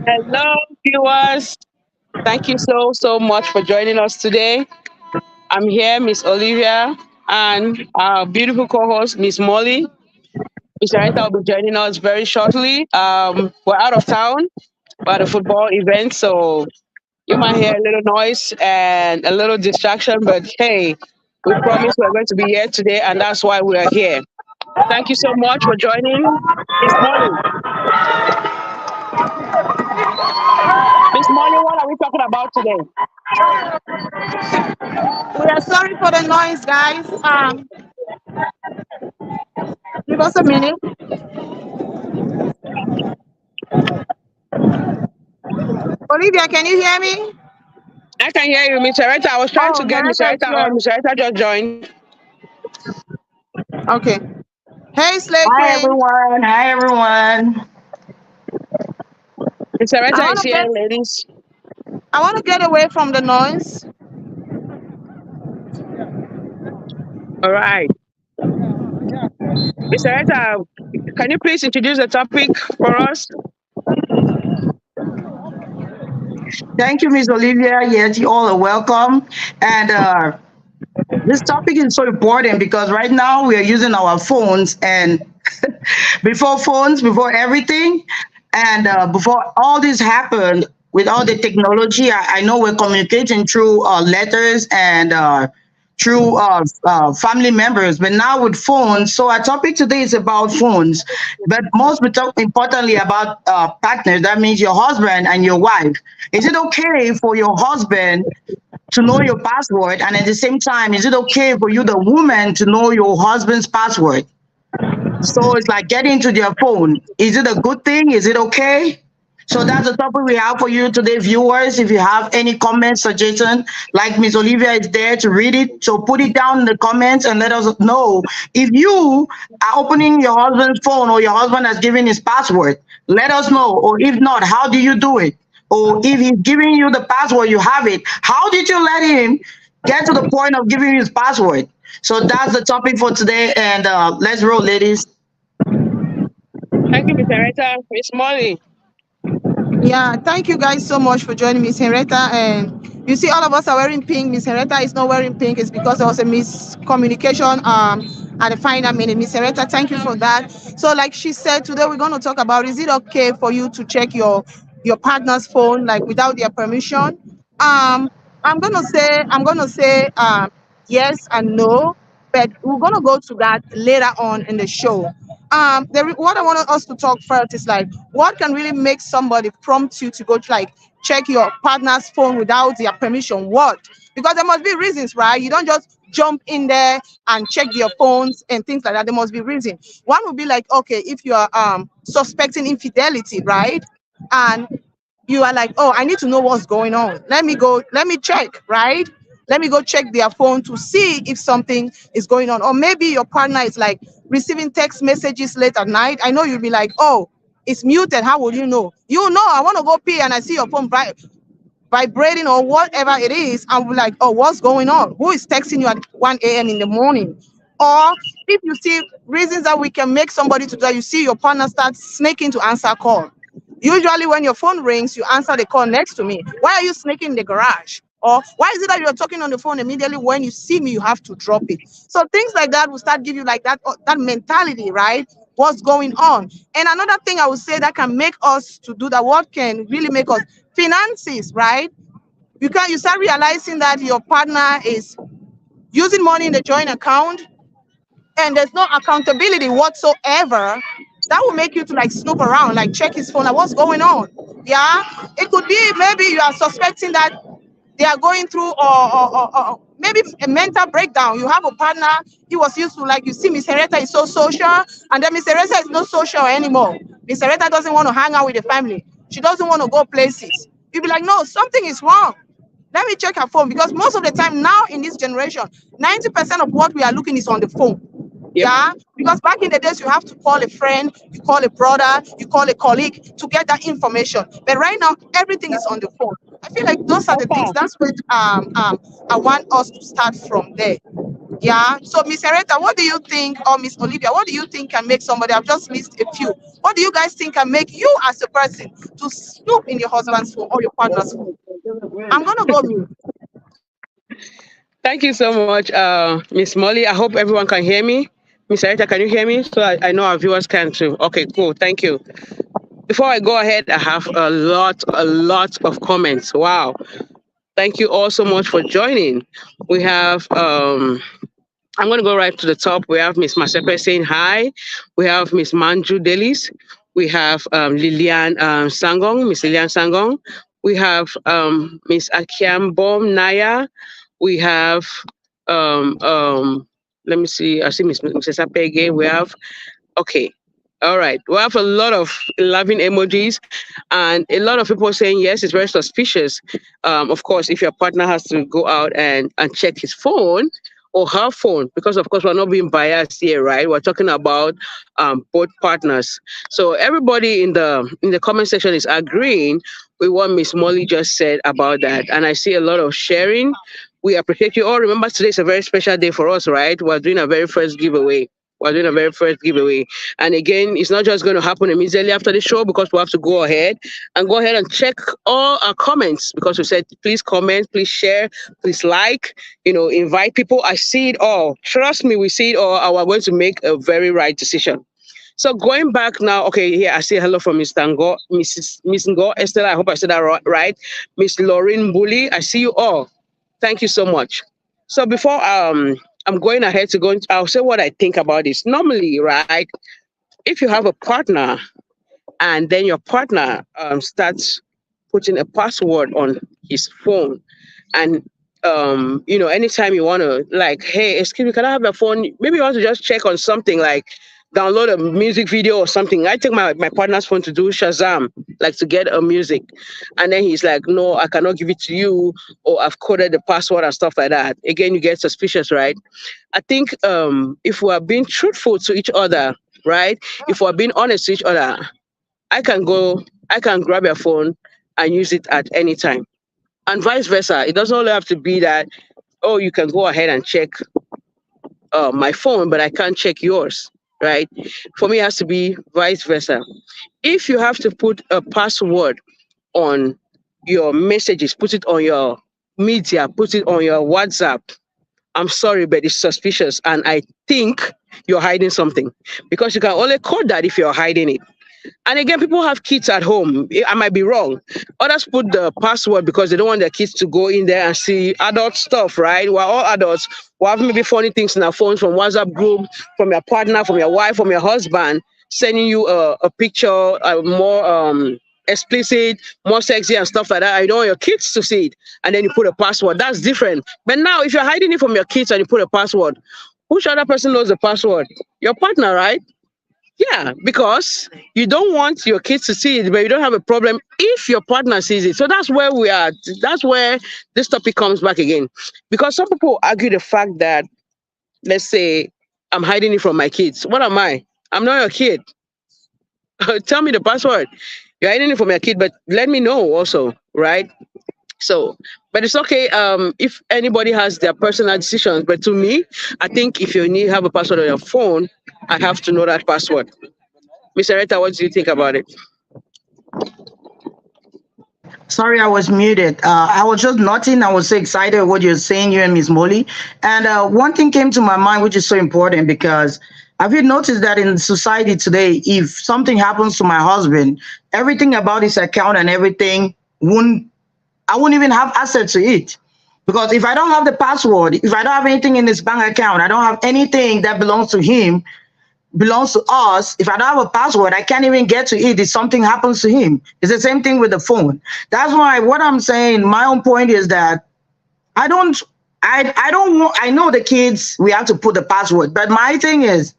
Hello, viewers. Thank you so much for joining us today. I'm here, Miss Olivia, and our beautiful co-host, Miss Molly. Miss Anita will be joining us very shortly. We're out of town. We're at a football event, so you might hear a little noise and a little distraction. But hey, we promise we're going to be here today, and that's why we are here. Thank you so much for joining, Miss Molly. Miss Molly, what are we talking about today? We are sorry for the noise, guys. Give us a minute. Olivia, can you hear me? I can hear you, Miss Areta. I was trying to Oh, get Miss Narita is Areta on. here. Miss Areta just joined. Okay. Hey, Slay Hi Queen. everyone. Hi everyone. Miss I Areta want is to here, get ladies. I want to get away from the noise. All right. Miss Areta, can you please introduce the topic for us? Thank you, Miss Olivia. Yes, you all are welcome. And this topic is so important because right now we are using our phones and before phones, before everything, and before all this happened with all the technology, I know we're communicating through letters and through family members, but now with phones. So our topic today is about phones, but importantly about partners. That means your husband and your wife. Is it okay for your husband to know your password, and at the same time, is it okay for you, the woman, to know your husband's password? So it's like getting to their phone. Is it a good thing? Is it okay? So that's the topic we have for you today, viewers. If you have any comments, suggestion, like Miss Olivia is there to read it. So put it down in the comments and let us know if you are opening your husband's phone or your husband has given his password. Let us know. Or if not, how do you do it? Or if he's giving you the password, you have it. How did you let him get to the point of giving you his password? So that's the topic for today. And let's roll, ladies. Thank you, Miss Areta. Miss Molly. Yeah, thank you guys so much for joining Miss Henrietta. And you see, all of us are wearing pink. Miss Henrietta is not wearing pink. It's because there was a miscommunication at the final minute. Miss Henrietta, thank you for that. So, like she said, today we're going to talk about, is it okay for you to check your partner's phone like without their permission? I'm gonna say yes and no, but we're gonna go to that later on in the show. What I want us to talk first is like, what can really make somebody prompt you to go to like check your partner's phone without their permission? What? Because there must be reasons, right? You don't just jump in there and check their phones and things like that. There must be reason. One would be like, okay, if you are suspecting infidelity, right? And you are like, oh, I need to know what's going on. Let me check, right? Let me go check their phone to see if something is going on. Or maybe your partner is like receiving text messages late at night. I know you'll be like, oh, it's muted. How will you know? You know, I want to go pee and I see your phone vibrating or whatever it is. I'm like, oh, what's going on? Who is texting you at 1 a.m. in the morning? Or if you see reasons that we can make somebody to do that, you see your partner start sneaking to answer call. Usually, when your phone rings, you answer the call next to me. Why are you sneaking in the garage? Or why is it that you're talking on the phone immediately when you see me, you have to drop it? So things like that will start give you like that mentality, right? What's going on? And another thing I would say that can make us to do that, what can really make us finances, right? You start realizing that your partner is using money in the joint account and there's no accountability whatsoever. That will make you to like snoop around, like check his phone, like what's going on. Yeah, it could be maybe you are suspecting that they are going through or maybe a mental breakdown. You have a partner, he was used to, like, you see Miss Hereta is so social, and then Miss Hereta is not social anymore. Miss Hereta doesn't want to hang out with the family. She doesn't want to go places. You'll be like, no, something is wrong. Let me check her phone, because most of the time now in this generation, 90% of what we are looking is on the phone. Yep. Yeah, because back in the days, you have to call a friend, you call a brother, you call a colleague to get that information. But right now, everything is on the phone. I feel like those are the things. Okay. That's what I want us to start from there. Yeah. So, Miss Hereta, what do you think, or Miss Olivia, what do you think can make somebody? I've just missed a few. What do you guys think can make you, as a person, to snoop in your husband's phone or your partner's phone? I'm gonna go mute. Thank you so much, Miss Molly. I hope everyone can hear me. Miss Arita, can you hear me? So I know our viewers can too. Okay, cool. Thank you. Before I go ahead, I have a lot of comments. Wow. Thank you all so much for joining. We have I'm going to go right to the top. We have Miss Masepe saying hi. We have Miss Manju Delis. We have Lilian Sangong, Miss Lilian Sangong. We have Miss Akiam Bom Naya. We have, um, um, let me see, I see Mrs. Apege. We have, okay. All right. We have a lot of loving emojis and a lot of people saying yes, it's very suspicious. Of course, if your partner has to go out and check his phone or her phone, because of course we're not being biased here, right? We're talking about both partners. So everybody in the comment section is agreeing with what Miss Molly just said about that, and I see a lot of sharing. We appreciate you all. Remember, today is a very special day for us, right? We're doing a very first giveaway. We're doing a very first giveaway. And again, it's not just going to happen immediately after the show because we have to go ahead and check all our comments because we said, please comment, please share, please like, invite people. I see it all. Trust me, we see it all. And we're going to make a very right decision. So going back now, okay, here I see hello from Miss Tango, Miss Ngo, Estella. I hope I said that right. Miss Lauren Bully, I see you all. Thank you so much. So before I'm going ahead to I'll say what I think about this. Normally, right, if you have a partner and then your partner starts putting a password on his phone and anytime you want to, like, hey, excuse me, can I have your phone? Maybe you want to just check on something, like download a music video or something. I take my partner's phone to do Shazam, like to get a music, and then he's like, no, I cannot give it to you, or I've coded the password and stuff like that. Again, you get suspicious, right? I think if we are being truthful to each other, right, if we're being honest to each other, I can grab your phone and use it at any time. And vice versa. It doesn't only have to be that, oh, you can go ahead and check my phone, but I can't check yours, right? For me, it has to be vice versa. If you have to put a password on your messages, put it on your media, put it on your WhatsApp, I'm sorry, but it's suspicious. And I think you're hiding something because you can only code that if you're hiding it. And again, people have kids at home. I might be wrong. Others put the password because they don't want their kids to go in there and see adult stuff, right? We're all adults. We have maybe funny things in our phones from WhatsApp group, from your partner, from your wife, from your husband, sending you a picture, more explicit, more sexy and stuff like that. I don't want your kids to see it. And then you put a password. That's different. But now, if you're hiding it from your kids and you put a password, which other person knows the password? Your partner, right? Yeah, because you don't want your kids to see it, but you don't have a problem if your partner sees it. So that's where we are. That's where this topic comes back again. Because some people argue the fact that, let's say, I'm hiding it from my kids. What am I? I'm not your kid. Tell me the password. You're hiding it from your kid, but let me know also, right? So, but it's okay if anybody has their personal decisions. But to me, I think if you need have a password on your phone, I have to know that password. Mr. Reta, what do you think about it? Sorry, I was muted. I was just nodding. I was so excited with what you're saying, you and Miss Molly. And one thing came to my mind, which is so important because have you noticed that in society today, if something happens to my husband, everything about his account and everything I wouldn't even have access to it. Because if I don't have the password, if I don't have anything in his bank account, I don't have anything that belongs to him, belongs to us. If I don't have a password, I can't even get to it if something happens to him. It's the same thing with the phone. That's why what I'm saying, my own point is that I don't I don't want, I know the kids, we have to put the password, but my thing is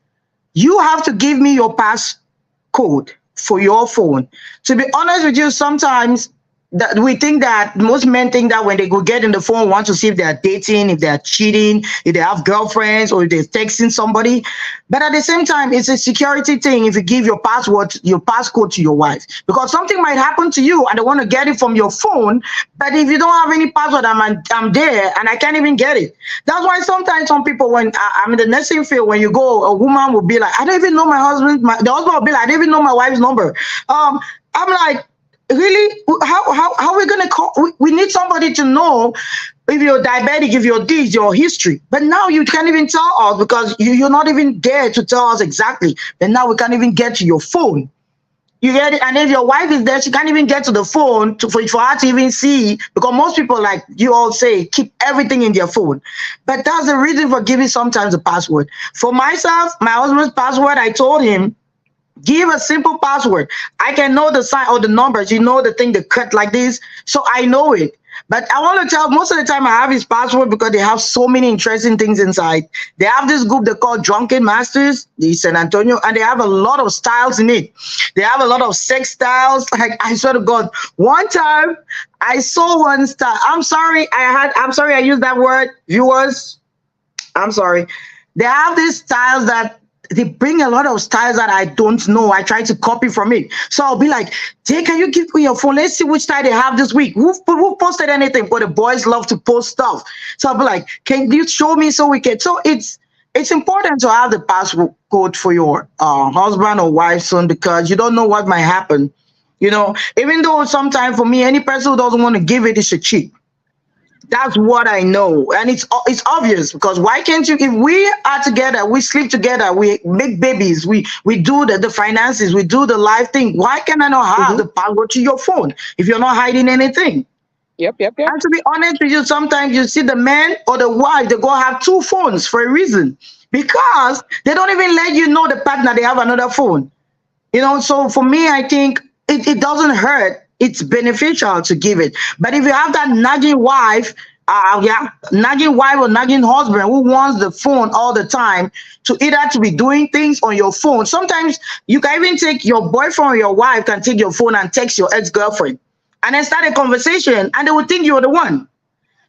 you have to give me your passcode for your phone. To be honest with you, sometimes that we think that most men think that when they go get in the phone, want to see if they are dating, if they are cheating, if they have girlfriends, or if they're texting somebody. But at the same time, it's a security thing if you give your password, your passcode to your wife, because something might happen to you and they want to get it from your phone. But if you don't have any password, I'm there and I can't even get it. That's why sometimes some people, when I'm in the nursing field, when you go, a woman will be like, I don't even know my husband. The husband will be like, I don't even know my wife's number. I'm like, really? How are we gonna call? We need somebody to know if you're diabetic, if you're this, your history. But now you can't even tell us because you're not even there to tell us exactly. And now we can't even get to your phone. You get it? And if your wife is there, she can't even get to the phone for her to even see, because most people, like you all say, keep everything in their phone. But that's the reason for giving sometimes a password. For myself, my husband's password, I told him, give a simple password. I can know the sign or the numbers, the thing that cut like this. So I know it. But I want to tell, most of the time I have his password because they have so many interesting things inside. They have this group they call Drunken Masters, the San Antonio, and they have a lot of styles in it. They have a lot of sex styles. Like, I swear to God, one time I saw one style. I'm sorry I used that word, viewers. I'm sorry. They have these styles that they bring a lot of styles that I don't know. I try to copy from it. So I'll be like, Jay, can you give me your phone? Let's see which style they have this week. Who posted anything? But the boys love to post stuff. So I'll be like, can you show me so we can? So it's important to have the password code for your husband or wife son, because you don't know what might happen. Even though sometimes for me, any person who doesn't want to give it is a cheat. That's what I know, and it's obvious, because why can't you? If we are together, we sleep together, we make babies, we do the finances, we do the life thing. Why can I not have the password to your phone if you're not hiding anything? Yep. And to be honest with you, sometimes you see the man or the wife, they go have two phones for a reason, because they don't even let you know the partner they have another phone. So for me, I think it doesn't hurt. It's beneficial to give it. But if you have that nagging wife, nagging wife or nagging husband who wants the phone all the time, to either to be doing things on your phone. Sometimes you can even take your boyfriend or your wife can take your phone and text your ex-girlfriend and then start a conversation, and they will think you're the one.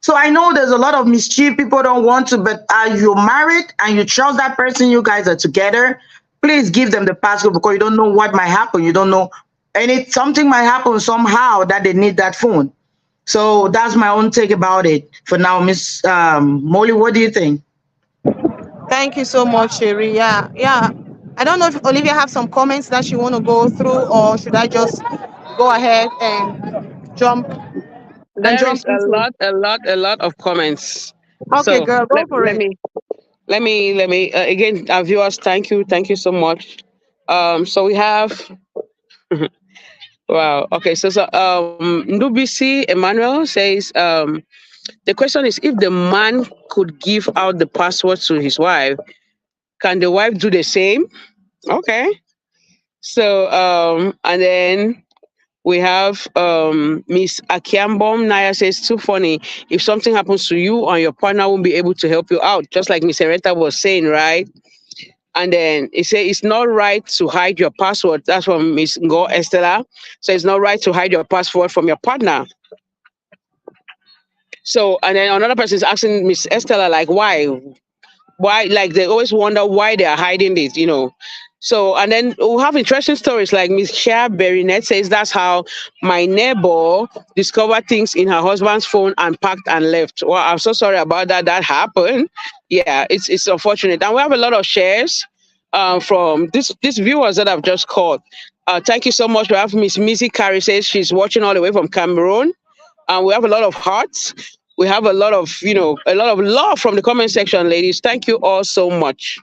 So I know there's a lot of mischief. People don't want to, but you're married and you trust that person, you guys are together, please give them the password, because you don't know what might happen. You don't know, and something might happen somehow that they need that phone. So that's my own take about it for now. Miss Molly, what do you think? Thank you so much, Sherry. Yeah. I don't know if Olivia have some comments that you want to go through, or should I just go ahead and jump There is a into? lot, a lot, a lot of comments. Okay, So girl, go let, for let it. me again, our viewers, thank you so much. So we have wow. Okay, so Nubisi Emmanuel says the question is, if the man could give out the password to his wife, can the wife do the same? Okay. So and then we have Miss Akiambom Naya says, too funny. If something happens to you and your partner won't be able to help you out, just like Miss Hereta was saying, right? And then it says it's not right to hide your password. That's from Miss Ngo Estela. So it's not right to hide your password from your partner. So and then another person is asking Miss Estela, like, why, like they always wonder why they are hiding this. So and then we have interesting stories, like Miss Shea Berinet says that's how my neighbor discovered things in her husband's phone and packed and left. Well, I'm so sorry about that happened. Yeah, it's unfortunate. And we have a lot of shares from these viewers that I've just called. Thank you so much. We have Miss Missy Carey says she's watching all the way from Cameroon. And we have a lot of hearts. We have a lot of love from the comment section, ladies. Thank you all so much.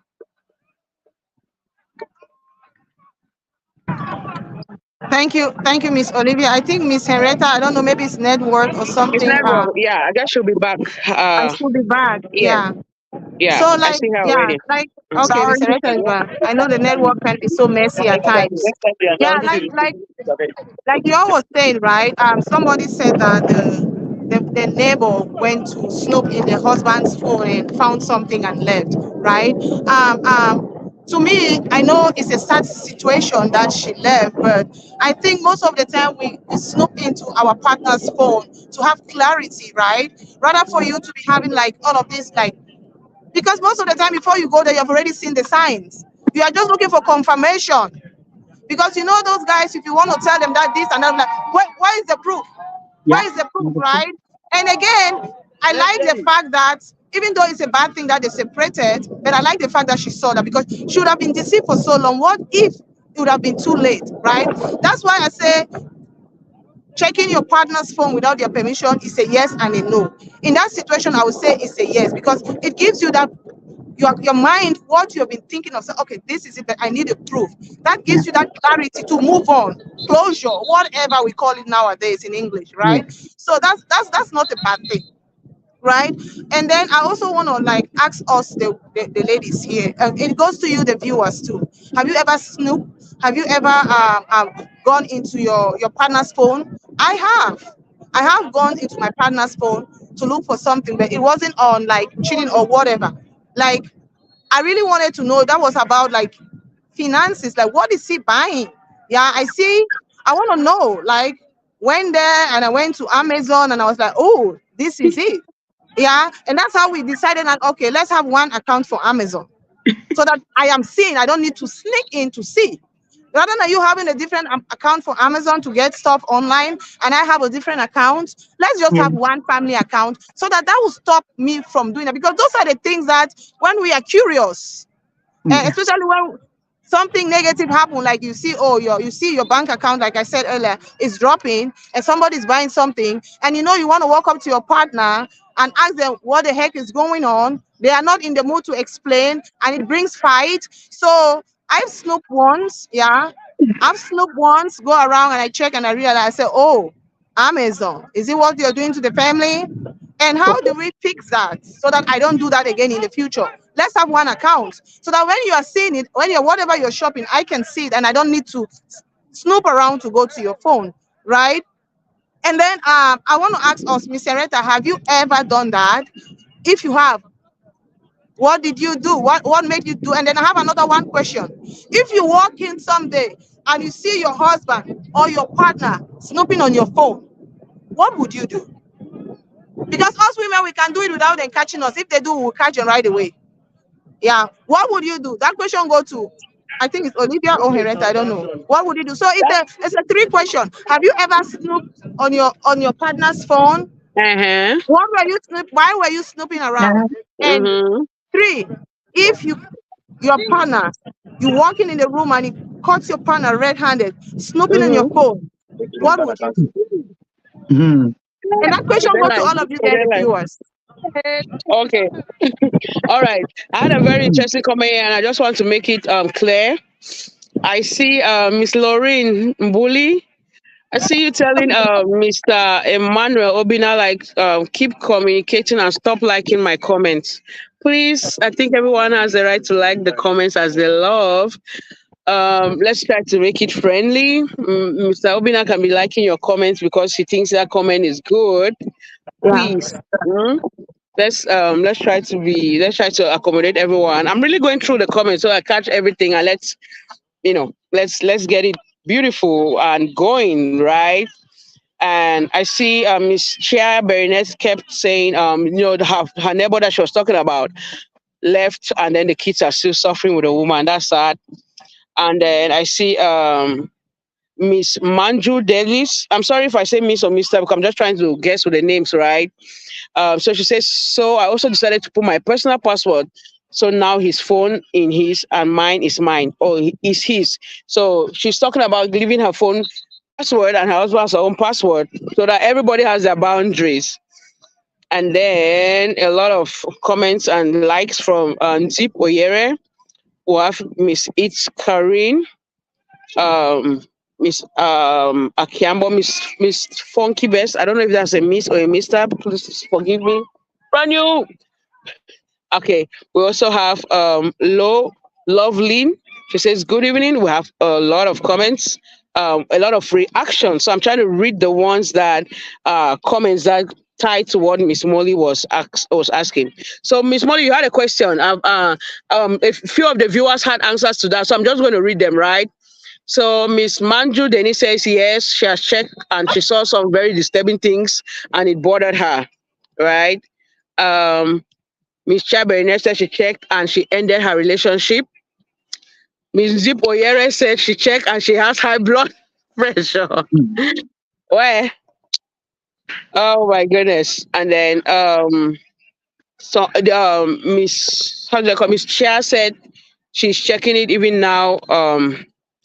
Thank you, Miss Olivia. I think Miss Henrietta, I don't know, maybe it's network or It's something. network. Yeah, I guess she'll be back. I should be back. Yeah, Yeah. yeah. So I like, see her yeah, already. like, Mhm. okay, Miss Sorry. Henrietta is back. I know the network can be so messy at times. Yeah, like you all was saying, right? Somebody said that the neighbor went to snoop in the husband's phone and found something and left, right? To me, I know it's a sad situation that she left, but I think most of the time we snoop into our partner's phone to have clarity, right? Rather for you to be having like all of this, like, because most of the time before you go there, you've already seen the signs. You are just looking for confirmation. Because you know those guys, if you want to tell them that this and that, like, where is the proof? Yeah. Where is the proof, right? And again, I like the fact that even though it's a bad thing that they separated, but I like the fact that she saw that because she would have been deceived for so long. What if it would have been too late, right? That's why I say checking your partner's phone without their permission is a yes and a no. In that situation, I would say it's a yes because it gives you that your mind, what you've been thinking of, say, okay, this is it, but I need a proof. That Yeah. gives you that clarity to move on, closure, whatever we call it nowadays in English, Yeah. right? So that's not a bad thing, right? And then I also want to like ask us the ladies here. It goes to you, the viewers too. Have you ever snooped? Have you ever gone into your partner's phone? I have. I have gone into my partner's phone to look for something, but it wasn't on like cheating or whatever. Like I really wanted to know that was about like finances, like what is he buying? Yeah, I see. I want to know. Like went there and I went to Amazon and I was like, oh, this is it. Yeah, and that's how we decided that okay, let's have one account for Amazon so that I am seeing. I don't need to sneak in to see. Rather than you having a different account for Amazon to get stuff online, and I have a different account, let's just Yeah. have one family account so that will stop me from doing that. Because those are the things that when we are curious, Yeah. especially when something negative happen, like you see, oh, you see your bank account, like I said earlier, is dropping, and somebody's buying something, and you know you want to walk up to your partner and ask them what the heck is going on. They are not in the mood to explain, and it brings fight. So I've snooped once, yeah. I've snooped once, go around and I check and I realize, I say, oh, Amazon, is it what you're doing to the family? And how do we fix that so that I don't do that again in the future? Let's have one account so that when you are seeing it, when you're whatever you're shopping, I can see it and I don't need to snoop around to go to your phone, right? And then I want to ask us, Miss Sereta, have you ever done that? If you have, what did you do? What made you do? And then I have another one question. If you walk in someday and you see your husband or your partner snooping on your phone, what would you do? Because us women, we can do it without them catching us. If they do, we'll catch them right away. Yeah. What would you do? That question go to, I think it's Olivia or Henrietta. I don't know. What would you do? So it's a three question. Have you ever snooped on your partner's phone? Uh-huh. What were you why were you snooping around? Yeah. And Mm-hmm. three, if your partner, you walking in the room and he caught your partner red-handed, snooping on your Mm-hmm. phone, what would you do? Mhm. And that question go to all of you there, the viewers. Okay. All right. I had a very interesting comment here, and I just want to make it clear. I see Miss Lauren Mbuli. I see you telling Mr. Emmanuel Obina like keep communicating and stop liking my comments. Please, I think everyone has the right to like the comments as they love. Let's try to make it friendly. Mr. Obina can be liking your comments because he thinks that comment is good. Yeah. Please, mm, let's try to accommodate everyone. I'm really going through the comments so I catch everything and let's get it beautiful and going right. And I see Miss Chia Berenice kept saying, her neighbor that she was talking about left, and then the kids are still suffering with the woman. That's sad. And then I see Miss Manju Davis. I'm sorry if I say Miss or Mister, because I'm just trying to guess with the names, right? So she says, so I also decided to put my personal password. So now his phone in his and mine is mine, or is his. So she's talking about leaving her phone password and her husband has her own password so that everybody has their boundaries. And then a lot of comments and likes from Zip Oyere. We have Miss It's Karin, um, Miss Akiambo, Miss Funky Best. I don't know if that's a Miss or a Mister. Please forgive me. Brand new. Okay. We also have Low Lovelyn. She says, good evening. We have a lot of comments, a lot of reactions. So I'm trying to read the ones that comments that tied to what Miss Molly was asking. So, Miss Molly, you had a question. A few of the viewers had answers to that, so I'm just going to read them. Right. So, Miss Manju Denny says yes, she has checked and she saw some very disturbing things, and it bothered her. Right. Um, Miss Chabernette said she checked and she ended her relationship. Miss Zip Oyere said she checked and she has high blood pressure. Well, oh my goodness. And then so Miss how do I call Miss Chia said she's checking it even now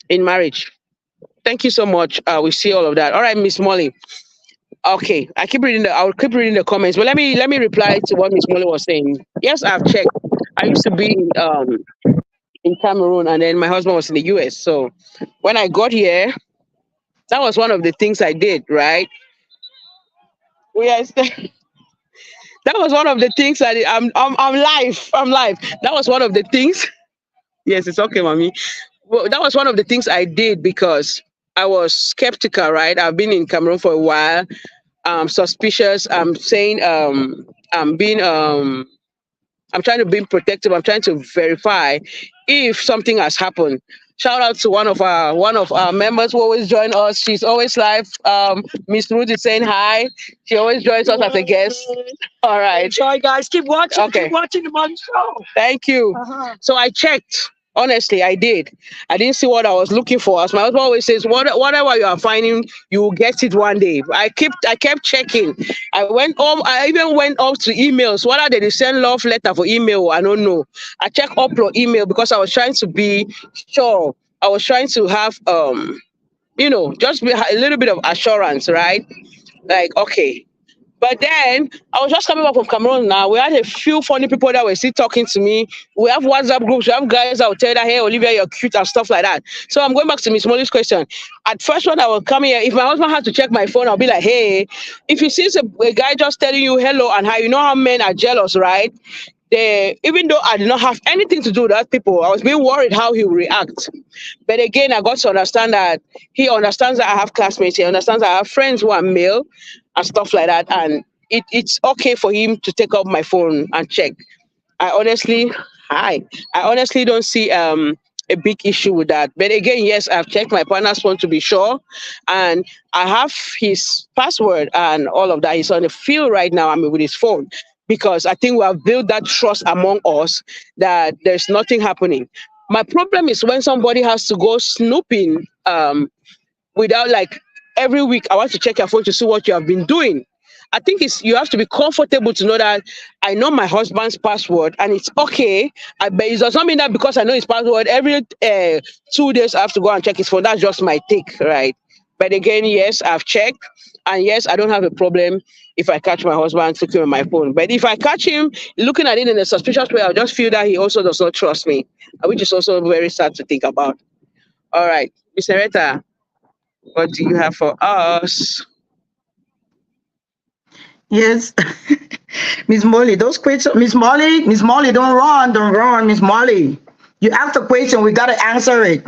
in marriage. Thank you so much. We see all of that. All right, Miss Molly. Okay, I'll keep reading the comments, but let me reply to what Miss Molly was saying. Yes, I've checked. I used to be in Cameroon, and then my husband was in the US. So when I got here, that was one of the things I did, right? Yes, that was one of the things I did. I'm live. I'm live. That was one of the things. Yes, it's okay, mommy. Well, that was one of the things I did because I was skeptical, right? I've been in Cameroon for a while. I'm suspicious. I'm saying I'm being I'm trying to be protective. I'm trying to verify if something has happened. Shout out to one of our members who always join us. She's always live. Miss Ruth is saying hi. She always joins us as a guest. All right. Enjoy, guys. Keep watching. Okay. Keep watching the Mollie Show. Thank you. So I checked. Honestly, I did. I didn't see what I was looking for. As my husband always says, whatever you are finding, you will get it one day. I kept checking. I even went up to emails. Whether they send love letter for email, I don't know. I checked upload email because I was trying to be sure. I was trying to have just a little bit of assurance, right? Like, okay, but then I was just coming back from Cameroon now. We had a few funny people that were still talking to me. We have WhatsApp groups. We have guys that will tell you that, hey, Olivia, you're cute and stuff like that. So I'm going back to Miss Molly's question. At first, when I was coming here, if my husband had to check my phone, I'll be like, hey, if he sees a guy just telling you hello and hi, you know how men are jealous, right? Even though I did not have anything to do with that people, I was being worried how he would react. But again, I got to understand that he understands that I have classmates, he understands that I have friends who are male and stuff like that. And it's okay for him to take up my phone and check. I honestly, hi. I honestly don't see a big issue with that. But again, yes, I've checked my partner's phone to be sure, and I have his password and all of that. He's on the field right now. I mean, with his phone, because I think we have built that trust among us that there's nothing happening. My problem is when somebody has to go snooping without like every week. I want to check your phone to see what you have been doing. I think you have to be comfortable to know that I know my husband's password and it's okay. But it does not mean that because I know his password, every 2 days I have to go and check his phone. That's just my take, right? But again, yes, I've checked, and yes, I don't have a problem if I catch my husband looking at my phone. But if I catch him looking at it in a suspicious way, I'll just feel that he also does not trust me, which is also very sad to think about. All right, Miss Neretta, what do you have for us? Yes. Miss Molly, those questions, Miss Molly, don't run, Miss Molly. You asked a question, we gotta answer it.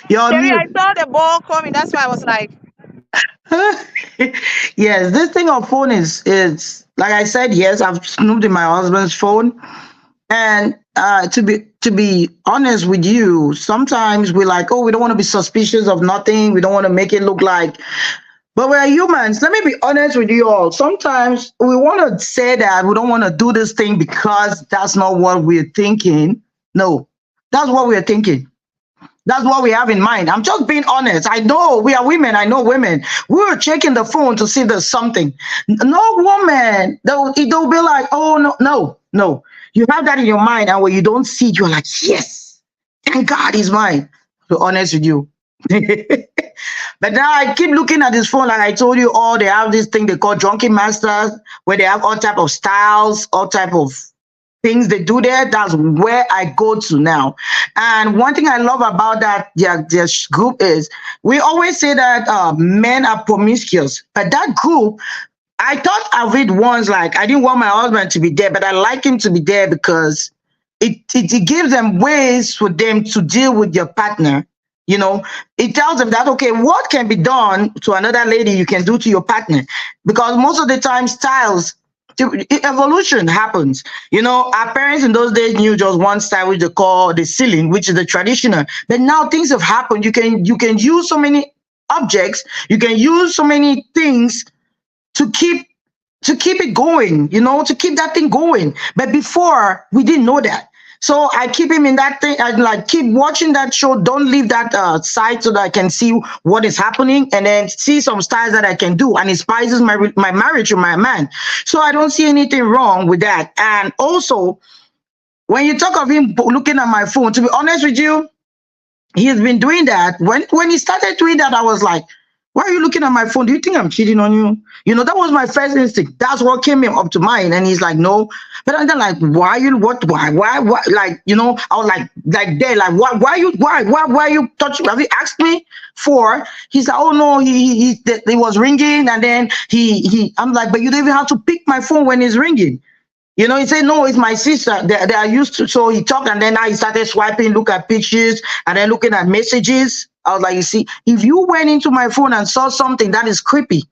You're on Terry, I mute. saw the ball coming. That's why I was like, Yes, this thing on phone is like I said, yes, I've snooped in my husband's phone. And to be honest with you, sometimes we're like, oh, we don't want to be suspicious of nothing. We don't want to make it look like, but we're humans. Let me be honest with you all. Sometimes we want to say that we don't want to do this thing because that's not what we're thinking. No, that's what we're thinking. That's what we have in mind. I'm just being honest. I know we are women. I know women. We're checking the phone to see if there's something. No woman, they'll be like, oh, no, no, no. You have that in your mind, and when you don't see it, you're like, yes, thank God he's mine. To be honest with you. But now I keep looking at this phone, like I told you all, they have this thing they call Drunken Masters, where they have all type of styles, all type of things they do there. That's where I go to now. And one thing I love about that their group is we always say that men are promiscuous, but that group, I thought I read once, like I didn't want my husband to be there, but I like him to be there because it gives them ways for them to deal with your partner You know, it tells them that, okay, what can be done to another lady, you can do to your partner. Because most of the time, styles, evolution happens. You know, our parents in those days knew just one style, which they call the ceiling, which is the traditional. But now things have happened. You can use so many objects, you can use so many things to keep it going, to keep that thing going. But before, we didn't know that. So I keep him in that thing. I like keep watching that show. Don't leave that side so that I can see what is happening and then see some styles that I can do and it spices my marriage with my man. So I don't see anything wrong with that. And also, when you talk of him looking at my phone, to be honest with you, he's been doing that. When he started doing that, I was like, why are you looking at my phone? Do you think I'm cheating on you? That was my first instinct. That's what came up to mind. And he's like, no. But I'm then like, why? Like, I was like there, like, why you touching? Have you asked me for? He's like, oh no, he was ringing. And then I'm like, but you don't even have to pick my phone when it's ringing. He said, no, it's my sister. They are used to. So he talked and then now he started swiping, look at pictures and then looking at messages. I was like, you see, if you went into my phone and saw something that is creepy,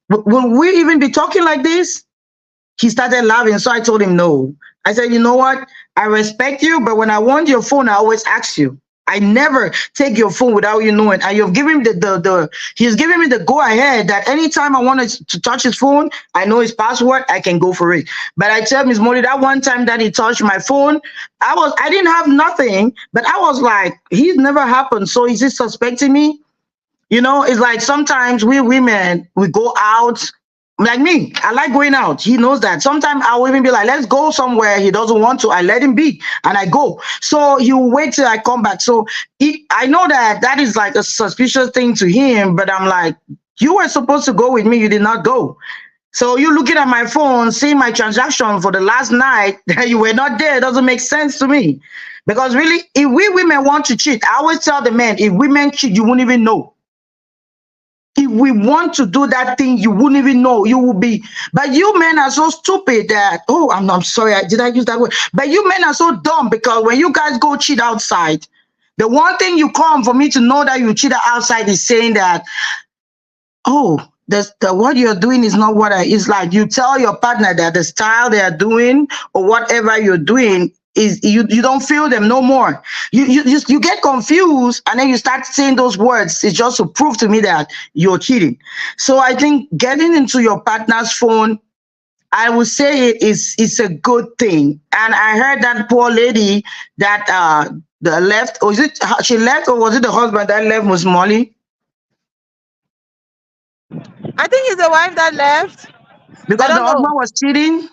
will we even be talking like this? He started laughing. So I told him no. I said, you know what? I respect you, but when I want your phone, I always ask you. I never take your phone without you knowing. And you've given me he's giving me the go ahead that anytime I wanted to touch his phone, I know his password, I can go for it. But I tell Miss Mollie that one time that he touched my phone, I didn't have nothing, but I was like, he's never happened. So is he suspecting me? It's like sometimes we women, we go out. Like me, I like going out. He knows that. Sometimes I'll even be like, let's go somewhere. He doesn't want to. I let him be and I go. So he'll wait till I come back. So I know that is like a suspicious thing to him, but I'm like, you were supposed to go with me. You did not go. So you looking at my phone, seeing my transaction for the last night that you were not there. It doesn't make sense to me. Because really, if we women want to cheat, I always tell the men, if women cheat, you won't even know. If we want to do that thing, you wouldn't even know. You will be. But you men are so stupid that, I'm sorry, did I use that word? But you men are so dumb because when you guys go cheat outside, the one thing you come for me to know that you cheated outside is saying that, what you're doing is not what it's like. You tell your partner that the style they are doing or whatever you're doing is you don't feel them no more. You get confused and then you start saying those words. It's just to prove to me that you're cheating. So I think getting into your partner's phone, I would say it's a good thing. And I heard that poor lady that the left, or is it she left, or was it the husband that left, Miss Mollie? I think it's the wife that left. I Because the don't know. husband was cheating.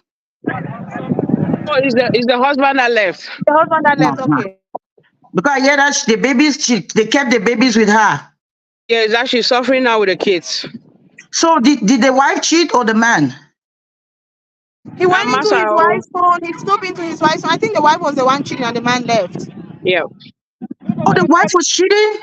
Oh, it's the husband that left. The husband that left. Uh-huh. Okay. Because yeah, that's the babies. They kept the babies with her. Yeah, he's actually suffering now with the kids. So did the wife cheat or the man? He Now, went into his Masao, wife's phone. He snooped into his wife's phone. I think the wife was the one cheating and the man left. yeah. Oh, the wife was cheating.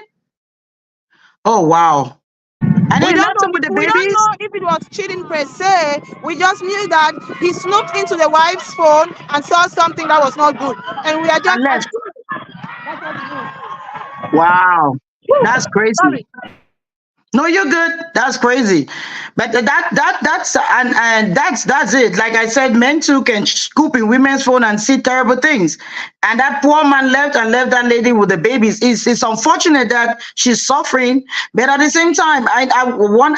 Oh wow! And We then don't left know. him with the We don't babies. know if it was cheating per se. We just knew that he snooped into the wife's phone and saw something that was not good, and we are And just left. assuming that's what it is. Wow, that's crazy. Sorry. No, you're good. That's crazy. But that's it. Like I said, men too can scoop in women's phone and see terrible things. And that poor man left and left that lady with the babies. It's unfortunate that she's suffering, but at the same time, I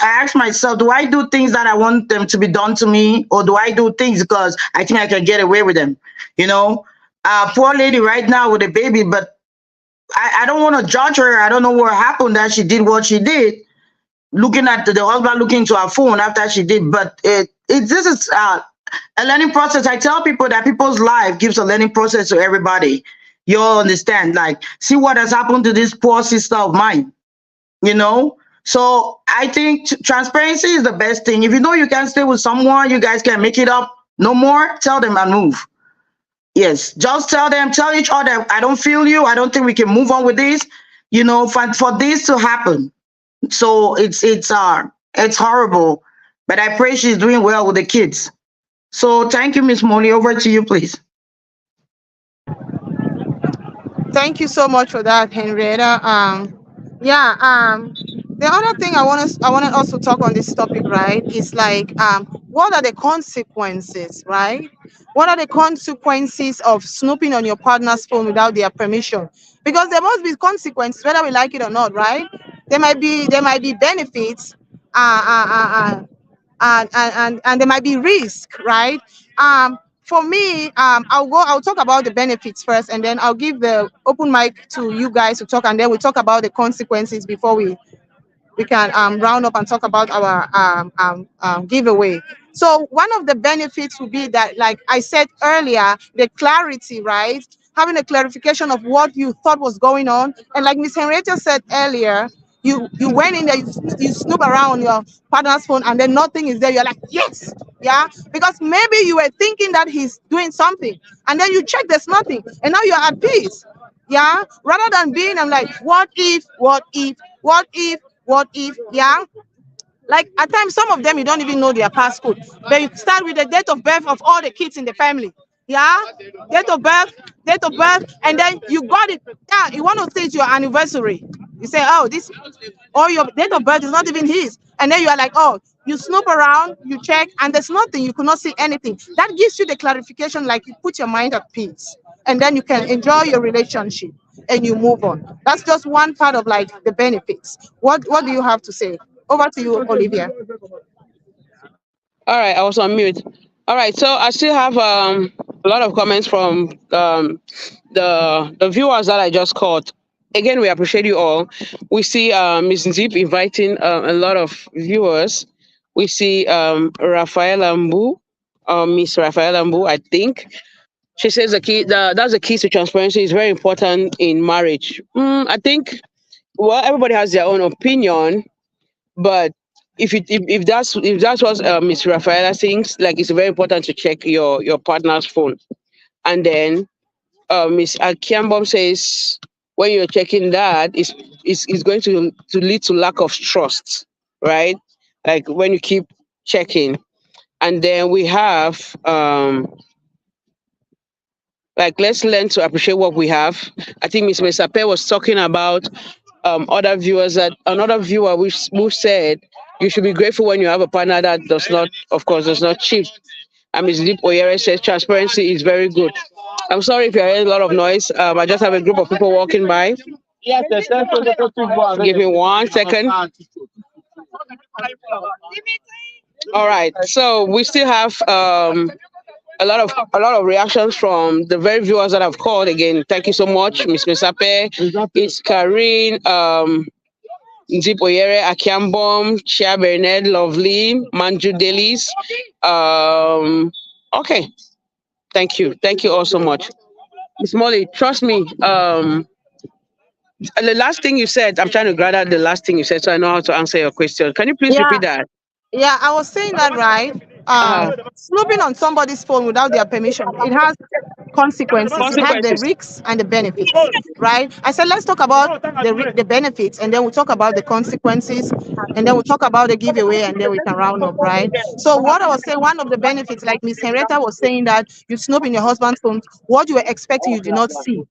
ask myself, do I do things that I want them to be done to me, or do I do things because I think I can get away with them? Poor lady right now with a baby, but I don't want to judge her. I don't know what happened that she did what she did, looking at the husband looking into her phone after she did. But this is a learning process. I tell people that people's life gives a learning process to everybody. You all understand, like, see what has happened to this poor sister of mine, so I think transparency is the best thing. If you know you can stay with someone, you guys can make it up no more, tell them and move. Yes, just tell each other, I don't feel you, I don't think we can move on with this, for this to happen. So it's horrible, but I pray she's doing well with the kids. So thank you, Miss Mollie. Over to you, please. Thank you so much for that, Henrietta. Yeah. The other thing I wanted us to talk on this topic, right, is like what are the consequences, right? What are the consequences of snooping on your partner's phone without their permission? Because there must be consequences, whether we like it or not, right? There might be benefits, and there might be risk, right? For me, I'll talk about the benefits first, and then I'll give the open mic to you guys to talk, and then we'll talk about the consequences before we can round up and talk about our giveaway. So one of the benefits would be that, like I said earlier, the clarity, right? Having a clarification of what you thought was going on, and like Miss Henrietta said earlier, you went in there, you snoop around on your partner's phone, and then nothing is there. You're like, yes, yeah, because maybe you were thinking that he's doing something, and then you check there's nothing, and now you're at peace. Yeah, rather than being, I'm like, what if, yeah. Like at times, some of them you don't even know their passcode, but you start with the date of birth of all the kids in the family. Yeah, date of birth, and then you got it. Yeah, you want to say it's your anniversary. You say, oh, this, or your date of birth is not even his, and then you are like, oh, you snoop around, you check, and there's nothing. You could not see anything. That gives you the clarification, like you put your mind at peace, and then you can enjoy your relationship and you move on. That's just one part of like the benefits. What do you have to say? Over to you, Olivia. All right, I was on mute. All right, so I still have a lot of comments from the viewers that I just called. Again, we appreciate you all. We see Ms. Zip inviting a lot of viewers. We see Rafael Ambu, Miss Rafael Ambu, I think. She says that's the key to transparency is very important in marriage. I think, well, everybody has their own opinion, but if that's what Miss Rafaela thinks, like it's very important to check your partner's phone. And then Miss Akiambom says when you're checking that, it's going to lead to lack of trust, right? Like when you keep checking. And then we have like let's learn to appreciate what we have. I think Miss Mesape was talking about other viewers that another viewer which who said you should be grateful when you have a partner that does not, of course, does not cheat. And Ms. Deep Oyere says transparency is very good. I'm sorry if you're hearing a lot of noise. I just have a group of people walking by. Give me 1 second. All right. So we still have a lot of reactions from the very viewers that have called. Again, thank you so much, Miss Mesape. It's Karine, Zip Oyere, Akiambom, Chia Bernard, Lovely, Manju Delis. Okay, thank you all so much, Miss Molly. Trust me. The last thing you said, I'm trying to gather the last thing you said, so I know how to answer your question. Can you please Yeah, repeat that? yeah, I was saying that, right. Uh, Snooping on somebody's phone without their permission, it has consequences. It has the consequences. risks and the benefits, right? I said let's talk about the benefits, and then we'll talk about the consequences, and then we'll talk about the giveaway, and then we can round up, right? So what I was saying, one of the benefits, like Miss Henrietta was saying, that you snoop in your husband's phone, what you were expecting you did not see.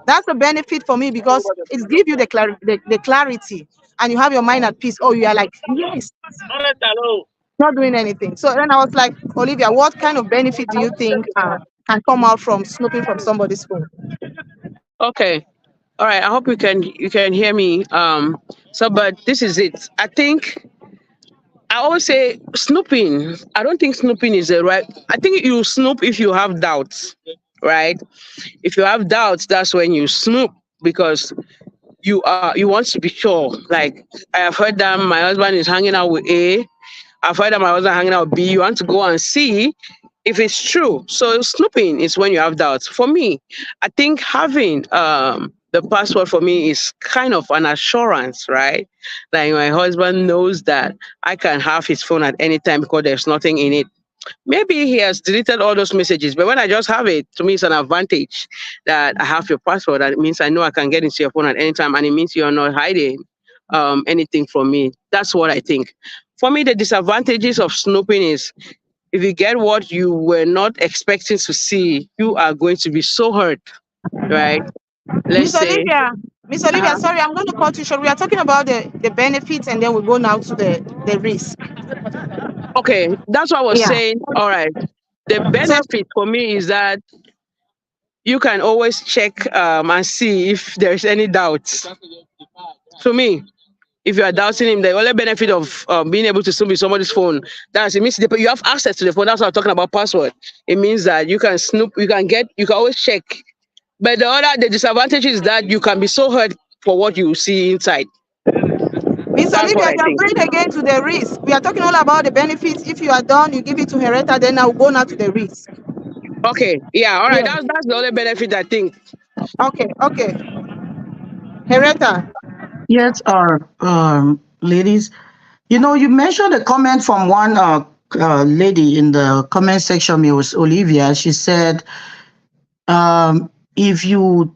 That's a benefit for me because it gives you the clarity, and you have your mind at peace. Oh, you are like, yes, not doing anything. So then I was like, Olivia, what kind of benefit do you think can come out from snooping from somebody's phone? Okay. All right. I hope you can hear me. But this is it. I think I always say snooping. I don't think snooping is a right. I think you snoop if you have doubts, right? If you have doubts, that's when you snoop because you want to be sure. Like I have heard that my husband is hanging out with A. I've heard that my husband hanging out with B. You want to go and see if it's true. So snooping is when you have doubts. For me, I think having the password for me is kind of an assurance, right? Like my husband knows that I can have his phone at any time because there's nothing in it. Maybe he has deleted all those messages, but when I just have it, to me, it's an advantage that I have your password. That means I know I can get into your phone at any time, and it means you're not hiding anything from me. That's what I think. For me, the disadvantages of snooping is if you get what you were not expecting to see, you are going to be so hurt, right? Let's Miss say, Olivia. Miss Olivia, Uh-huh. sorry, I'm going to cut you short. We are talking about the benefits, and then we go now to the risk. Okay, that's what I was Yeah. saying. All right. The So, benefit for me is that you can always check and see if there's any doubts. To me, if you are doubting him, the only benefit of being able to snoop in somebody's phone, that's it means you have access to the phone. That's what I'm talking about password. It means that you can snoop, you can always check. But the disadvantage is that you can be so hurt for what you see inside. Miss That's Olivia, what I you are think. going again to the risk. We are talking all about the benefits. If you are done, you give it to Hereta, then I'll go now to the risk. Okay, yeah, all right. Yeah. That's the only benefit I think. Okay, okay. Hereta. Yes, ladies. You mentioned a comment from one lady in the comment section, Miss Olivia. She said, if you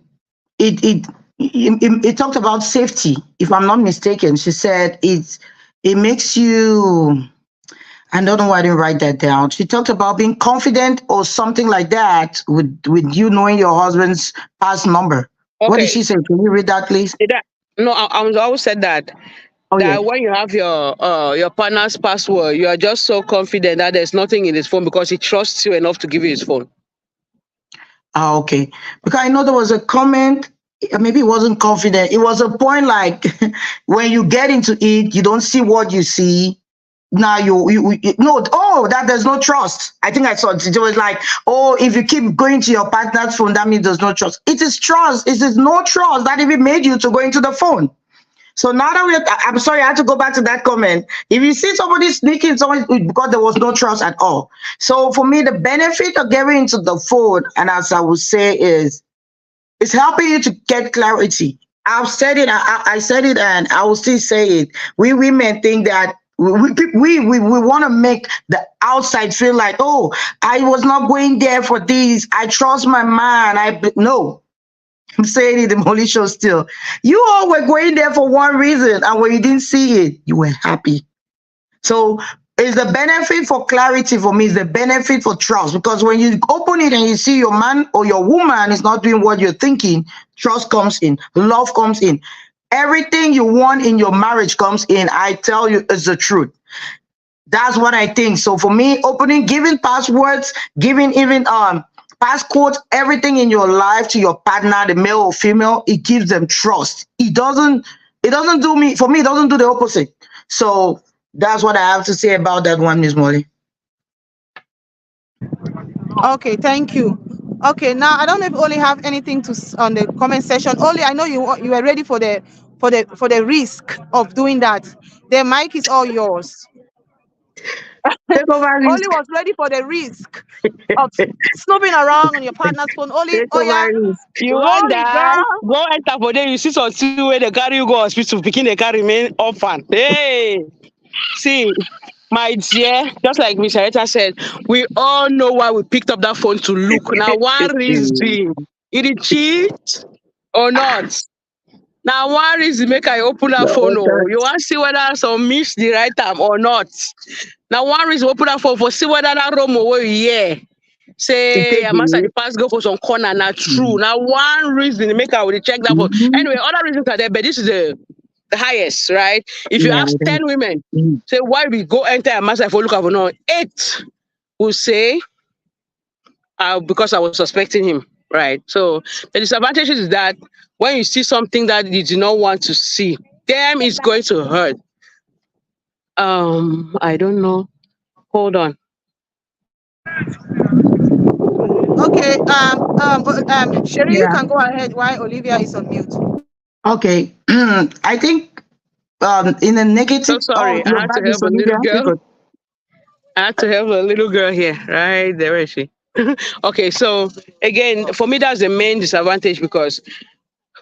it talked about safety, if I'm not mistaken. She said it makes you, I don't know why I didn't write that down. She talked about being confident or something like that with you knowing your husband's past number. What did Okay, she say? Can you read that, please? did that? No, I always said that Oh yes. that when you have your partner's password, you are just so confident that there's nothing in his phone because he trusts you enough to give you his phone. Ah, okay. Because I know there was a comment, maybe it wasn't confident. It was a point like when you get into it, you don't see what you see. Now no, oh, that there's no trust. I think I saw it. It was like, oh, if you keep going to your partner's phone, that means there's no trust. It is trust. It is no trust that even made you to go into the phone. So now that I'm sorry, I had to go back to that comment. If you see somebody sneaking, someone because there was no trust at all. So for me, the benefit of getting into the phone, and as I would say, is it's helping you to get clarity. I've said it, I said it, and I will still say it. We women think that we want to make the outside feel like, oh, I was not going there for this. I trust my man. No, I'm saying it, the Mollie Show still. You all were going there for one reason, and when you didn't see it, you were happy. So it's the benefit for clarity for me, is the benefit for trust. Because when you open it and you see your man or your woman is not doing what you're thinking, trust comes in, love comes in. Everything you want in your marriage comes in. I tell you, it's the truth. That's what I think. So for me, giving passwords, giving even passcodes, everything in your life to your partner, the male or female, it gives them trust. It doesn't do me, for me, it doesn't do the opposite. So that's what I have to say about that one, Miss Molly. Okay, thank you. Okay, now I don't know if Oli have anything on the comment section. Oli, I know you are ready for the risk of doing that. The mic is all yours. Take over Oli risk. was ready for the risk of snooping around on your partner's phone. Oli, Take oh yeah, over risk. You roll want it, that? girl. Go enter for there. You see something where they carry you go hospital, picking they carry remain orphan. Hey, see, my dear, just like Miss Areta said, we all know why we picked up that phone to look. Now, one reason, it cheat or not? Now, one reason make I open that phone. Oh, you want to see whether some miss the right time or not? Now, one reason open that phone for see whether that room over here. It Say take I must have the the pass go for some corner. Now, true. risk. Now, one reason make I will check that phone. Mhm. Anyway, other reasons are there, but this is the highest, right? If you Yeah, ask it 10 women, is. say why we go enter a master for look at no, 8 will say because I was suspecting him, right? So the disadvantage is that when you see something that you do not want to see, them is going to hurt. I don't know. Hold on. Okay, Sherry, you Yeah. can go ahead while Olivia is on mute. Okay. I think in a So negative. Oh, sorry, I you're had to back, Miss help a Olivia. little girl. I had to help a little girl here, right? There is she. Okay, so again, for me, that's the main disadvantage because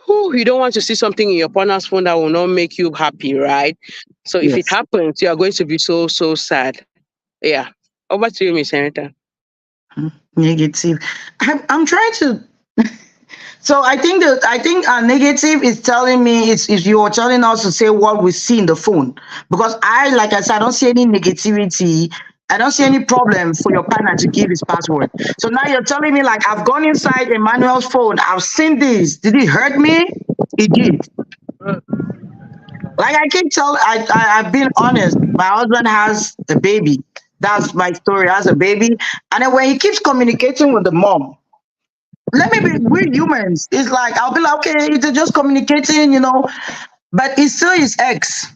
you don't want to see something in your partner's phone that will not make you happy, right? So if it Yes. happens, you are going to be so, so sad. Yeah. Over to you, Miss Senator. Negative. I'm trying to. So I think negative is telling me it's if you are telling us to say what we see in the phone, because like I said, I don't see any negativity. I don't see any problem for your partner to give his password. So now you're telling me like I've gone inside Emmanuel's phone. I've seen this. Did it hurt me? It did. Like I can tell, I've been honest. My husband has a baby. That's my story. Has a baby, and then when he keeps communicating with the mom, let me be. We're humans. It's like I'll be like, okay, it's just communicating, but it's still his ex.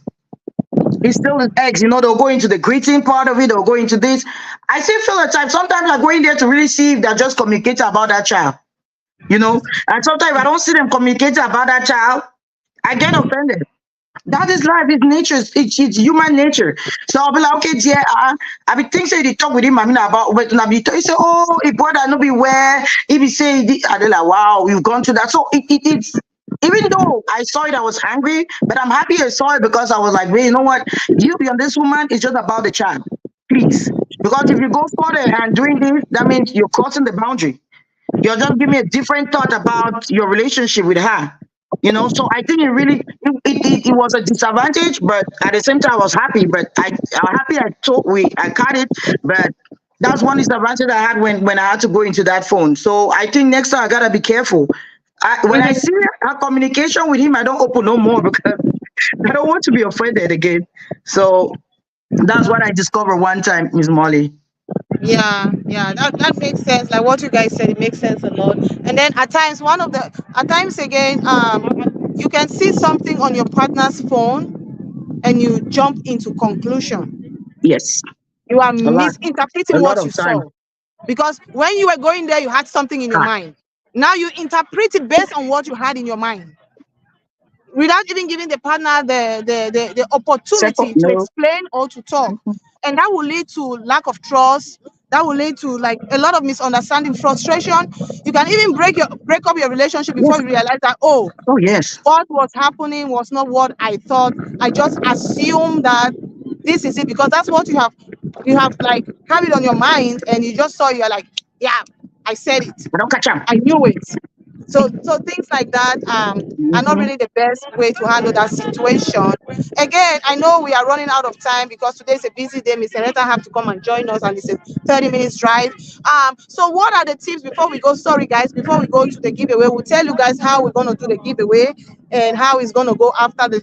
It's still his ex. They'll go into the greeting part of it. They'll go into this. I still feel at times. Sometimes I go in there to really see if they're just communicating about that child. And sometimes if I don't see them communicating about that child, I get offended. That is life, it's nature, it's human nature. So I'll be like, okay, dear, I be think say they talk with him, I mean about what I be he say, oh, a brother no be where he be saying this, and they're like, wow, we've gone through that. So it's even though I saw it, I was angry, but I'm happy I saw it because I was like, wait, you know what? You be on this woman, it's just about the child. Please. Because if you go further and doing this, that means you're crossing the boundary. You're just giving me a different thought about your relationship with her. So I think it was a disadvantage, but at the same time I was happy. But I'm happy I caught it, but that's one disadvantage I had when I had to go into that phone. So I think next time I gotta be careful. When I see her communication with him, I don't open no more because I don't want to be offended again. So that's what I discovered one time, Miss Molly. Yeah, yeah, that makes sense. Like what you guys said, it makes sense a lot. And then at times again, you can see something on your partner's phone and you jump into conclusion. Yes, You are a lot, a misinterpreting lot what you of time. saw because when you were going there, you had something in your Ah, mind. Now you interpret it based on what you had in your mind without even giving the partner the second, opportunity to no, explain or to talk. And that will lead to lack of trust. That will lead to like a lot of misunderstanding, frustration. You can even break up your relationship before yes, you realize that, oh, oh yes, what was happening was not what I thought. I just assumed that this is it because that's what you have like carried on your mind and you just saw you're like, yeah, I said it. I don't catch him. I knew it. So things like that are not Mm-hmm. really the best way to handle that situation. Again, I know we are running out of time because today is a busy day. Miss Henrietta have to come and join us, and it's a 30 minutes drive. So what are the tips before we go? Sorry, guys, before we go to the giveaway, we'll tell you guys how we're gonna do the giveaway and how it's gonna go after this.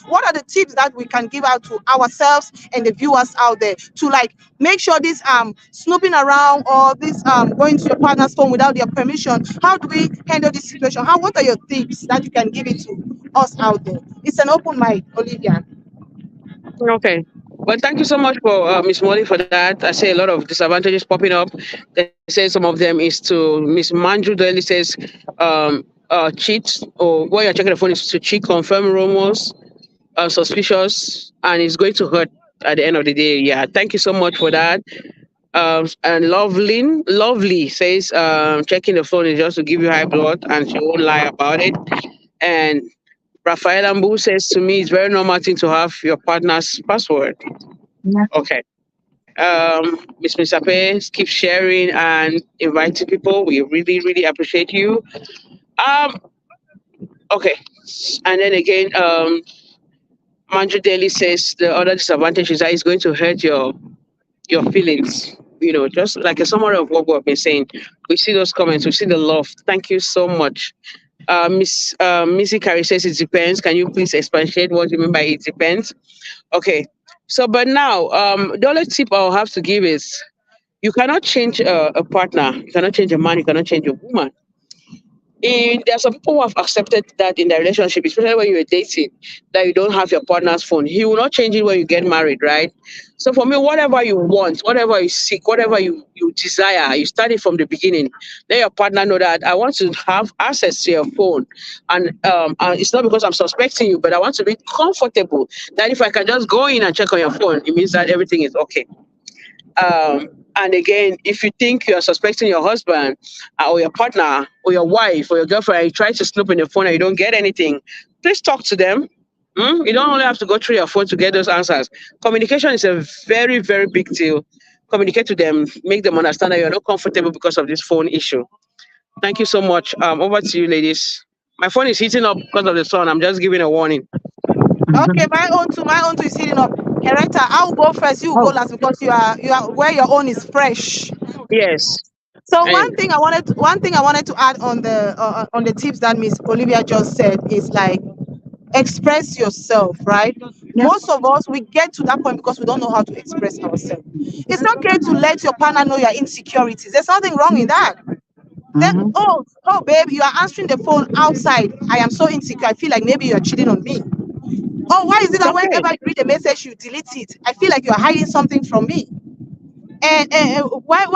What are the tips that we can give out to ourselves and the viewers out there to like make sure this snooping around or this going to your partner's phone without their permission, how do we handle this situation? What are your tips that you can give it to us out there? It's an open mic, Olivia. Okay. Well, thank you so much for Miss Molly for that. I see a lot of disadvantages popping up. They say some of them is to Miss Manju Daily says cheat, or when you're checking the phone is to cheat, confirm rumors, suspicious, and it's going to hurt at the end of the day. Yeah, thank you so much for that. And Lovely says checking the phone is just to give you high blood, and she won't lie about it. And Rafael Ambu says to me, it's very normal thing to have your partner's password. Yeah. Okay. Miss Misape, keep sharing and inviting people. We really, really appreciate you. Um, okay. And then again, Manju Daly says the other disadvantage is that it's going to hurt your feelings. Just like a summary of what we've been saying. We see those comments, we see the love. Thank you so much. Missy Carey says it depends. Can you please expatiate what you mean by it depends? Okay. So, but now, the other tip I'll have to give is you cannot change a partner, you cannot change a man, you cannot change a woman. There are some people who have accepted that in their relationship, especially when you're dating, that you don't have your partner's phone. He will not change it when you get married, right? So for me, whatever you want, whatever you seek, whatever you desire, you start it from the beginning. Let your partner know that I want to have access to your phone, and it's not because I'm suspecting you, but I want to be comfortable that if I can just go in and check on your phone, it means that everything is okay. And again, if you think you're suspecting your husband or your partner or your wife or your girlfriend, you try to snoop in your phone and you don't get anything, please talk to them. You don't only have to go through your phone to get those answers. Communication is a very, very big deal. Communicate to them, make them understand that you're not comfortable because of this phone issue. Thank you so much. Over to you, ladies. My phone is heating up because of the sun. I'm just giving a warning. Okay, my own too is heating up. Henrietta, I'll go first. You go Oh, last because you are where your own is fresh. Yes. So Anyway, one thing I wanted to add on the tips that Miss Olivia just said is like express yourself, right? Yeah. Most of us we get to that point because we don't know how to express ourselves. It's okay to let your partner know your insecurities. There's nothing wrong in that. Then, Mm-hmm. oh, babe, you are answering the phone outside. I am so insecure. I feel like maybe you are cheating on me. Oh, why is it it's that okay. whenever you read a message, you delete it? I feel like you are hiding something from me. And why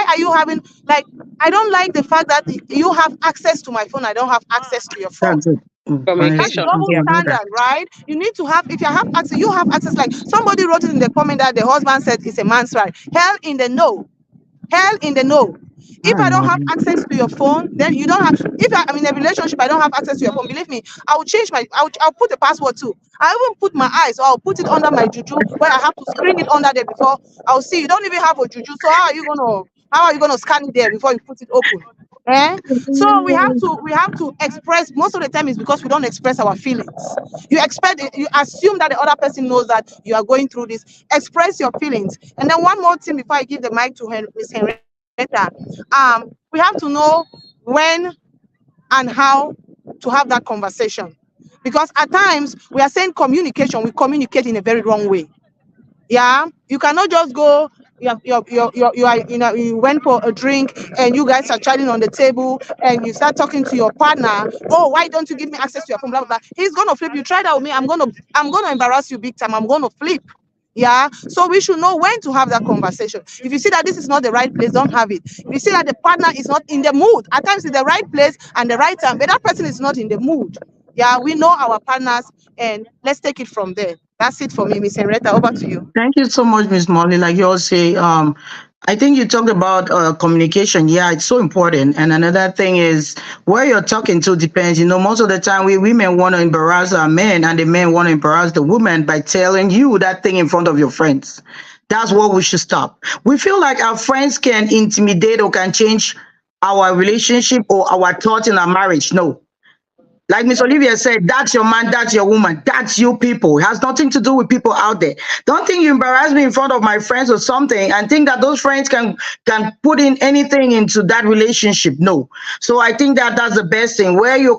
are you having like? I don't like the fact that you have access to my phone. I don't have access to your phone. That's it. Mm, That's honestly, Communication. some double Yeah. people do that. standard, right? You need to have, if you have access, you have access. Like somebody wrote it in the comment that the husband said it's a man's right. Hell in the no. Hell in the no. If I I don't know. have access to your phone, then you don't have. If I'm in a relationship, I don't have access to your phone. Believe me, I will change my. I'll put a password too. I even put my eyes, or I'll put it under my juju where I have to screen it under there before I'll see. You don't even have a juju, so how are you gonna scan it there before you put it open? Eh? So we have to express. Most of the time is because we don't express our feelings. You assume that the other person knows that you are going through this. Express your feelings. And then one more thing before I give the mic to Miss Henrietta. We have to know when and how to have that conversation. Because at times we are saying communication, we communicate in a very wrong way. Yeah, you cannot just go. You are, you went for a drink and you guys are chatting on the table and you start talking to your partner. Oh, why don't you give me access to your phone? Blah, blah, blah. He's gonna flip. You try that with me. I'm gonna embarrass you big time. I'm gonna flip. Yeah, so we should know when to have that conversation. If you see that this is not the right place, don't have it. If you see that the partner is not in the mood, at times it's the right place and the right time, but that person is not in the mood. Yeah, we know our partners and let's take it from there. That's it for me, Miss Henrietta. Over to you. Thank you so much, Miss Molly. Like you all say, I think you talked about communication. Yeah, it's so important. And another thing is where you're talking to depends. You know, most of the time we women want to embarrass our men, and the men want to embarrass the woman by telling you that thing in front of your friends. That's what we should stop. We feel like our friends can intimidate or can change our relationship or our thoughts in our marriage. No, like Miss Olivia said, that's your man, that's your woman, that's you people. It has nothing to do with people out there. Don't think you embarrass me in front of my friends or something and think that those friends can put in anything into that relationship. No. So I think that that's the best thing. Where you're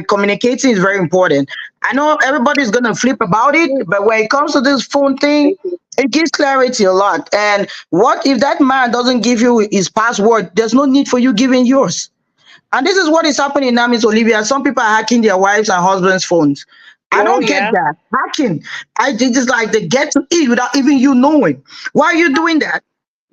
communicating is very important. I know everybody's gonna flip about it, but when it comes to this phone thing, it gives clarity a lot. And what if that man doesn't give you his password? There's no need for you giving yours. And this is what is happening now, Miss Olivia. Some people are hacking their wives and husbands' phones. I Oh don't get yeah. that. Hacking. I think it's like they get to it without even you knowing. Why are you doing that?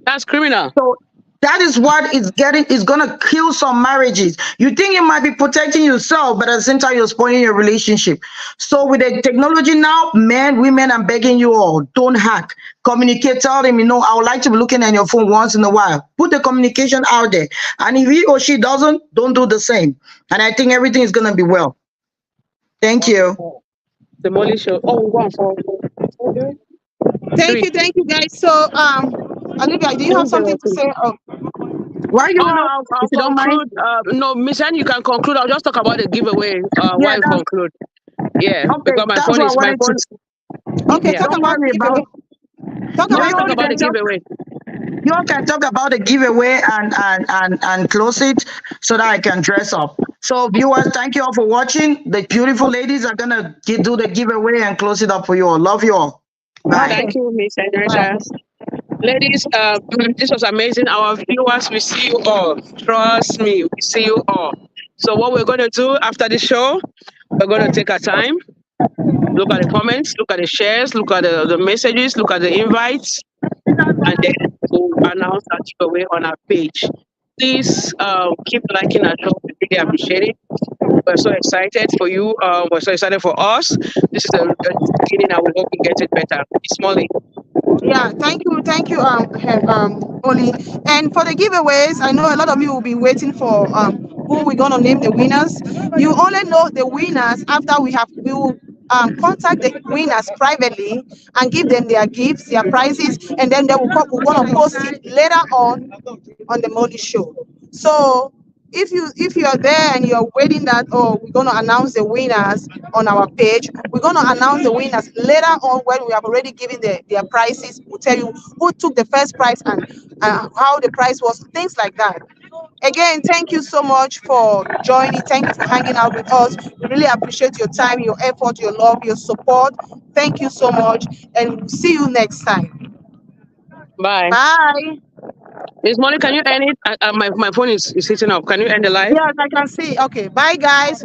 That's criminal. So that is what is gonna kill some marriages. You think you might be protecting yourself, but at the same time you're spoiling your relationship. So with the technology now, men, women, I'm begging you all, don't hack. Communicate, tell them, I would like to be looking at your phone once in a while. Put the communication out there. And if he or she doesn't, don't do the same. And I think everything is gonna be well. Thank you. The Mollie Show. Oh, one for three. Thank you, guys. So, Olivia, do you have Three something zero to three. say? Oh, Why you Oh no, wanna, I'll if you don't mind? conclude. No, Miss Anne, you can conclude. I'll just talk about the giveaway. Yeah, While you that's conclude. Yeah, okay. because That's what I my wanted to. phone. okay. Yeah, Talk Don't about the worry about. giveaway. Talk No, just about you the talk all about can the giveaway. talk. giveaway. You all can talk about the giveaway and close it so that I can dress up. So viewers, thank you all for watching. The beautiful ladies are gonna do the giveaway and close it up for you all. Love you all. Bye. Okay. Thank you, Miss Bye. Henrietta. Ladies, this was amazing. Our viewers, we see you all. Trust me, we see you all. So what we're going to do after the show, we're going to take our time, look at the comments, look at the shares, look at the messages, look at the invites, and then we'll announce our giveaway on our page. Please keep liking our show. We really appreciate it. We're so excited for you. We're so excited for us. This is a beginning, and we hope we get it better. It's Molly. Yeah, thank you, Oli. And for the giveaways, I know a lot of you will be waiting for who we're gonna name the winners. You only know the winners after we will contact the winners privately and give them their gifts, their prizes, and then we're gonna post it later on the Molly Show. So if you are there and you're waiting that, oh, we're going to announce the winners on our page, we're going to announce the winners later on when we have already given their prices. We'll tell you who took the first prize and how the price was, things like that. Again, thank you so much for joining. Thank you for hanging out with us. We really appreciate your time, your effort, your love, your support. Thank you so much, and we'll see you next time. Bye. Bye. Miss Molly, can you end it? My phone is hitting up. Can you end the live? Yes, I can see. Okay, bye, guys.